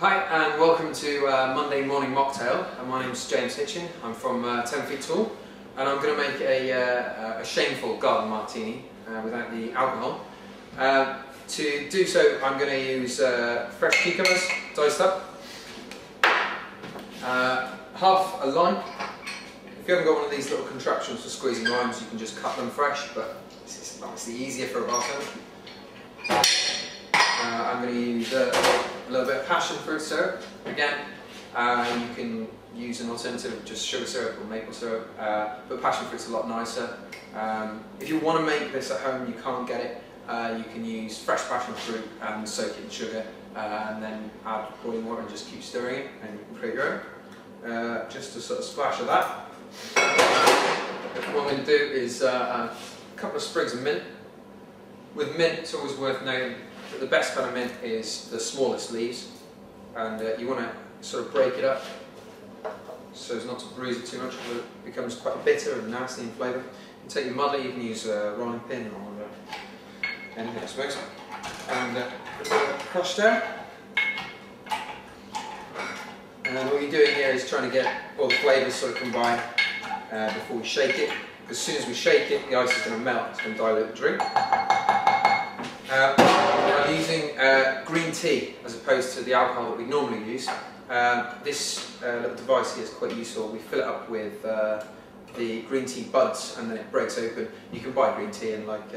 Hi and welcome to Monday Morning Mocktail. My name's James Hitchin. I'm from 10 Feet Tall and I'm going to make a shameful garden martini without the alcohol. To do so I'm going to use fresh cucumbers, diced up, half a lime. If you haven't got one of these little contraptions for squeezing limes, you can just cut them fresh, but it's obviously easier for a bartender. I'm going to use a little bit of passion fruit syrup. Again, you can use an alternative, just sugar syrup or maple syrup, but passion fruit's a lot nicer. If you want to make this at home, you can't get it. You can use fresh passion fruit and soak it in sugar, and then add boiling water and just keep stirring it, and you can create your own. Just a sort of splash of that. What I'm going to do is a couple of sprigs of mint. With mint, it's always worth noting that the best kind of mint is the smallest leaves, and you want to sort of break it up so as not to bruise it too much, because it becomes quite bitter and nasty in flavour. You can take your muddler, you can use a rolling pin or anything I suppose, and crush down. And what you're doing here is trying to get all the flavours sort of combined before we shake it. As soon as we shake it, the ice is going to melt, it's going to dilute the drink. I'm using green tea as opposed to the alcohol that we normally use. This little device here is quite useful. We fill it up with the green tea buds and then it breaks open. You can buy green tea in like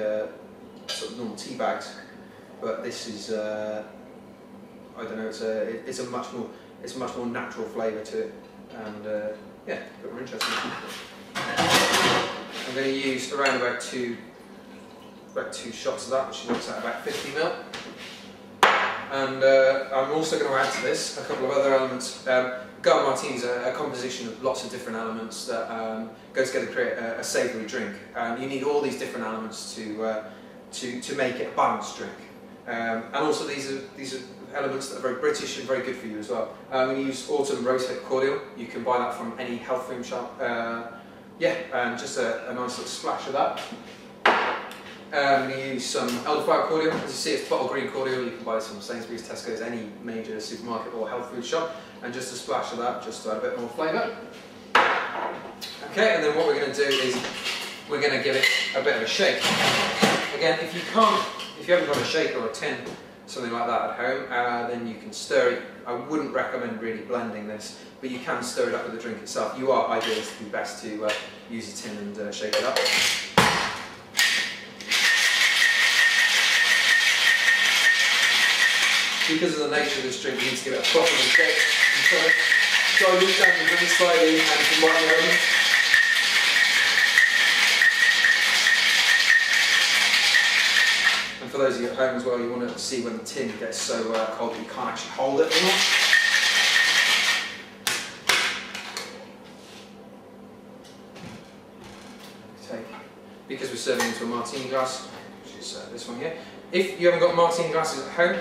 sort of normal tea bags, but this is I don't know. It's a much more natural flavour to it, and yeah, a bit more interesting. I'm going to use around about two shots of that, which works out about 50 ml. And I'm also going to add to this a couple of other elements. Garden martini is a composition of lots of different elements that go together to create a savoury drink. You need all these different elements to make it a balanced drink. And also these are elements that are very British and very good for you as well. I'm going to use autumn rosehip cordial. You can buy that from any health food shop. Yeah, and just a nice little splash of that. I'm going to use some elderflower cordial. As you see, it's bottle green cordial. You can buy this from Sainsbury's, Tesco's, any major supermarket or health food shop. And just a splash of that, just to add a bit more flavour. Okay, and then what we're going to do is we're going to give it a bit of a shake. Again, if you haven't got a shaker or a tin, something like that at home, then you can stir it. I wouldn't recommend really blending this, but you can stir it up with the drink itself. You are idealistically best to use a tin and shake it up. Because of the nature of this drink, you need to give it a proper shake. Dilute down the drink slightly and combine the elements. And for those of you at home as well, you want to see when the tin gets so cold that you can't actually hold it anymore. Because we're serving into a martini glass, which is this one here. If you haven't got martini glasses at home,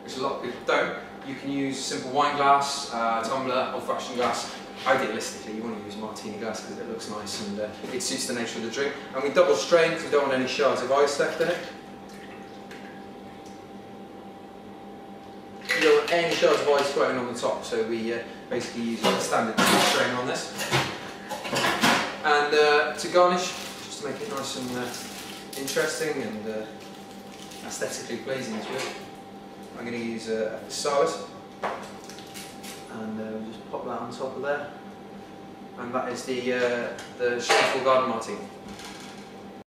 which a lot of people don't, you can use simple wine glass, tumbler, old-fashioned glass. Idealistically, you want to use a martini glass because it looks nice and it suits the nature of the drink. And we double strain because we don't want any shards of ice left in it. You don't want any shards of ice floating on the top, so we basically use a standard strain on this. And to garnish, just to make it nice and interesting and aesthetically pleasing as well, I'm going to use a salad, and we'll just pop that on top of there, and that is the shameful garden martini.